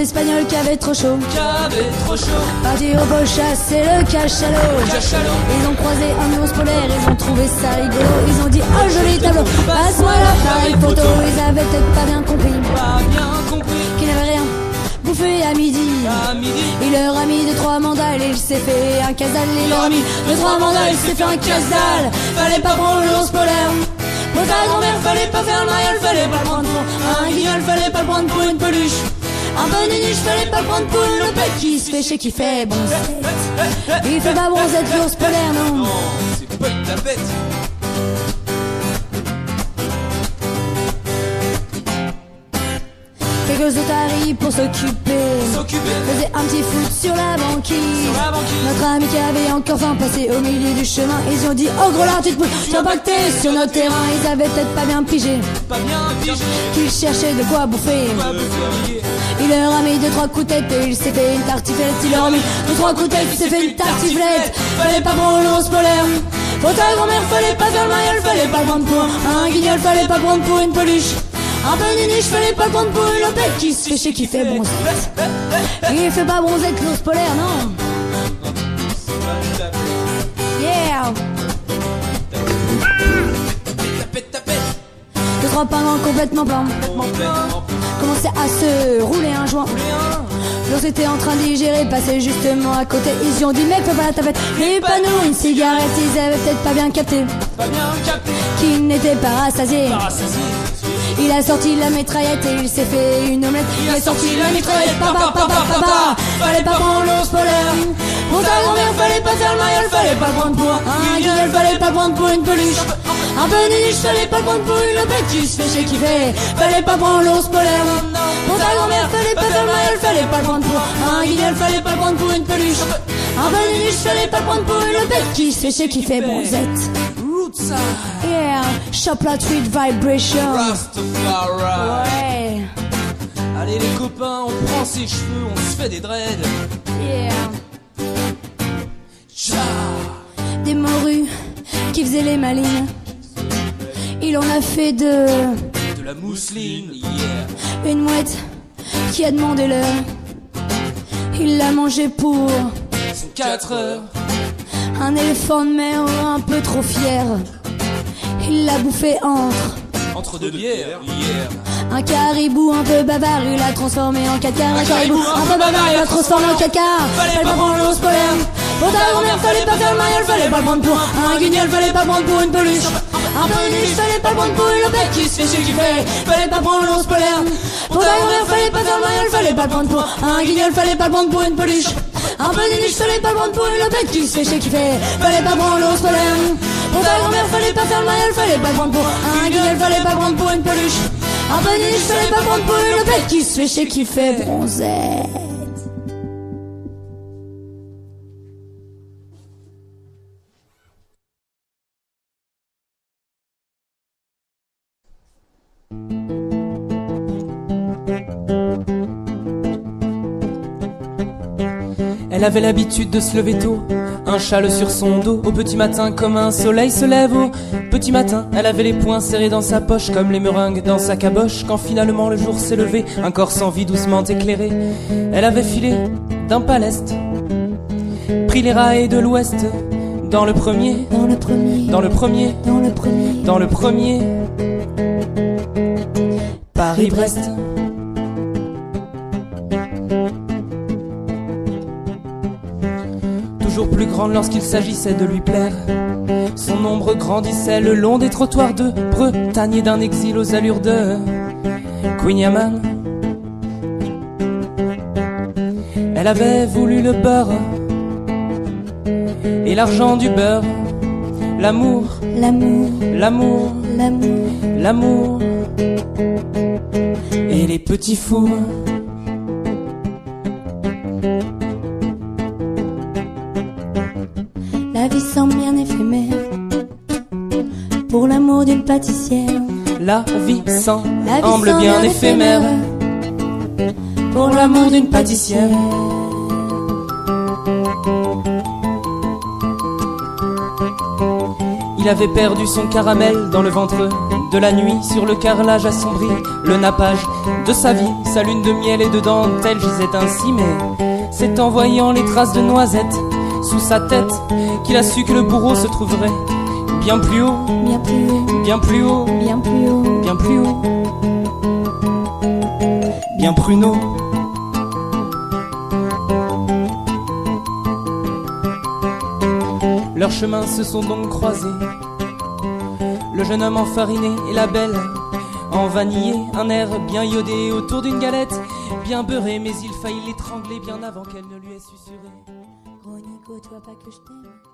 Espagnols qui avaient trop chaud. Partis au beau chasser le cachalot. Ils ont croisé un ours polaire, ils ont trouvé ça rigolo. Ils ont dit oh joli tableau, passe-moi l'appareil photo. Ils avaient peut-être pas bien compris qu'ils n'avaient rien bouffé à midi. Il leur a mis 2-3 mandales et il s'est fait un casal. Il leur a mis 2-3 mandales, il s'est fait un casal. Fallait pas prendre l'ours polaire pour ta grand-mère, fallait pas faire le mariole, fallait pas le prendre pour un guignol, fallait pas le prendre pour une peluche. Un bon niche, fallait pas le prendre pour le pet qui se fait chez qui fait bronzette. Il fait pas bronzette l'ours polaire, non. C'est pas une tapette. Quelques otaries pour s'occuper. Faisait un petit foot sur la banquise. Notre ami qui avait encore faim passé au milieu du chemin. Ils ont dit oh gros là tu te poules, tu vas pas que t'es sur notre terrain. Ils avaient peut-être pas bien pigé qu'ils cherchaient de quoi bouffer. Il leur a mis 2-3 coups de tête et il s'est fait une tartiflette. Il leur a mis 2-3 coups de tête, il s'est fait une tartiflette. Fallait pas prendre l'ours polaire pour ta grand-mère, fallait pas faire le mariole, fallait pas le prendre pour un guignol, fallait pas prendre pour une peluche. Un peu de niche, fallait pas prendre pour une lopette qui se fait chez qui fait bronzette. Il fait pas bronzette l'ours polaire, non. Yeah. Tapette. 2-3 pingouins complètement blancs commençaient à se rouler un joint. L'ours était en train de digérer, passait justement à côté. Ils y ont dit mec fais pas la tapette, mais pas nous, une cigarette. Ils avaient peut-être pas bien capté qu'ils n'étaient pas rassasiés. Il a sorti la mitraillette et il s'est fait une omelette. Il a sorti la mitraillette, papa. Fallait pas prendre l'ours polaire pour ta grand-mère, fallait pas faire le mariole, fallait pas le prendre pour un guignol, fallait pas le prendre pour une peluche. Un peu de niche, fallait pas le prendre pour une lopette qui se fait chez qui fait. Fallait pas prendre l'ours polaire pour ta grand-mère, fallait pas faire le mariole, fallait pas le prendre pour un guignol, fallait pas le prendre pour une peluche. Un peu de niche, fallait pas le prendre pour une lopette qui se fait chez qui fait bronzette. Yeah, Chopla Tweet Vibration. Rastafari. Ouais. Allez les copains, on prend ses cheveux, on se fait des dreads. Yeah. Tcha. Des morues qui faisaient les malines. Il en a fait de la mousseline, yeah. une mouette qui a demandé l'heure. Il l'a mangé pour 4 heures. un éléphant de mer un peu trop fier. Il l'a bouffé Entre deux bières, yeah. un caribou un peu bavard, il l'a transformé en 4 quarts. Un caribou un peu bavard, il l'a transformé en 4 quarts. Fallait pas prendre l'ours polaire pour ta grand-mère, fallait pas faire le mariole, fallait pas le prendre pour un guignol, fallait pas prendre pour une peluche. Un peu de niche, fallait pas le prendre pour une lopette qui se fait chez qui fait. Fallait pas prendre l'ours polaire pour ta grand-mère, fallait pas faire le mariole, fallait pas le prendre pour un guignol, fallait pas le prendre pour une peluche. Un peu de niche, fallait pas le prendre pour une lopette qui se fait chez qui fait. Fallait pas prendre l'ours polaire pour ta grand-mère, fallait pas faire le mariole, fallait pas le prendre pour un guignol, fallait pas le prendre pour une peluche. Un peu de niche, fallait pas le prendre pour une lopette qui se fait chez qui fait bronzette. Elle avait l'habitude de se lever tôt, un châle sur son dos, au petit matin comme un soleil se lève au petit matin. Elle avait les poings serrés dans sa poche comme les meringues dans sa caboche. Quand finalement le jour s'est levé, un corps sans vie doucement éclairé, elle avait filé d'un pas l'est, pris les rails de l'ouest, dans le premier, Dans le premier, dans le premier, dans le premier, dans le premier, Paris-Brest. Toujours plus grande lorsqu'il s'agissait de lui plaire, son ombre grandissait le long des trottoirs de Bretagne et d'un exil aux allures de Queen Yaman. Elle avait voulu le beurre et l'argent du beurre, l'amour, l'amour, l'amour, l'amour, l'amour et les petits fours. la vie semble bien éphémère pour l'amour d'une pâtissière. La vie semble La vie semble bien éphémère pour l'amour d'une pâtissière. Il avait perdu son caramel dans le ventre de la nuit sur le carrelage assombri, le nappage de sa vie, sa lune de miel et de dentelle gisait ainsi, mais c'est en voyant les traces de noisettes sous sa tête qu'il a su que le bourreau se trouverait bien plus haut, bien plus haut, bien plus haut, bien plus haut, bien plus haut, bien pruneau. Leurs chemins se sont donc croisés, le jeune homme enfariné et la belle en vanillé, un air bien iodé autour d'une galette bien beurrée, mais il faillit l'étrangler bien avant qu'elle ne lui ait susurré. Gros Nico, tu vois pas que je t'aime?